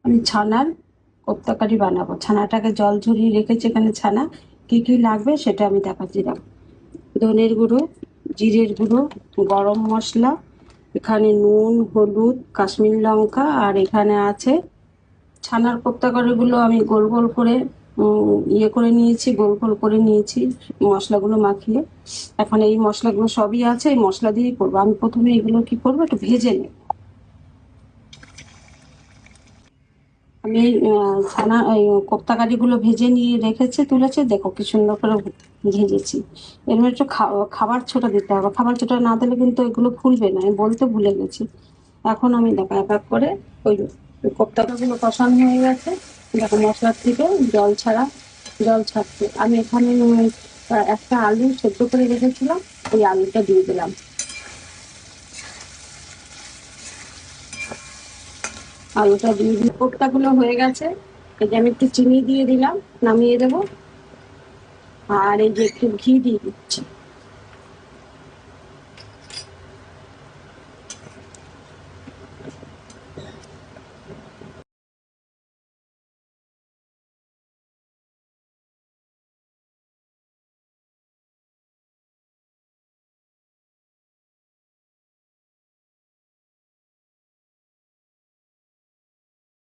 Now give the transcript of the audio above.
আমি ছানার কোপ্তাকারি বানাবো। ছানাটাকে জল ঝরিয়ে রেখেছি, এখানে ছানা কি কি লাগবে সেটা আমি দেখাচ্ছি। দেখো, ধনের গুঁড়ো, জিরের গুঁড়ো, গরম মশলা, এখানে নুন, হলুদ, কাশ্মীরি লঙ্কা, আর এখানে আছে ছানার কোপ্তাকারিগুলো আমি গোল গোল করে ইয়ে করে নিয়েছি, গোল গোল করে নিয়েছি মশলাগুলো মাখিয়ে। এখন এই মশলাগুলো সবই আছে, এই মশলা দিয়েই করবো। আমি প্রথমে এগুলো কি করবো, একটু ভেজে নেব। আমি ছানা এই কোপ্তা কাঠিগুলো ভেজে নিয়ে রেখেছি, তুলেছে, দেখো কি সুন্দর করে ভেজেছি। এর মধ্যে একটু খাবার ছোটা দিতে হবে, খাবার ছোটা না দিলে কিন্তু এগুলো ফুলবে না, আমি বলতে ভুলে গেছি। এখন আমি দেখো এক এক করে ওই কোপ্তাগুলো কষানো হয়ে গেছে, দেখো মশলার থেকে জল ছাড়া, জল ছাড়ছে। আমি এখানে একটা আলু সেদ্ধ করে রেখেছিলাম, ওই আলুটা দিয়ে দিলাম। আলুটা দিয়ে দিয়ে কোপ্তাগুলো হয়ে গেছে, এই যে আমি একটু চিনি দিয়ে দিলাম, নামিয়ে দেবো। আর এই যে একটু ঘি দিয়ে দিচ্ছি।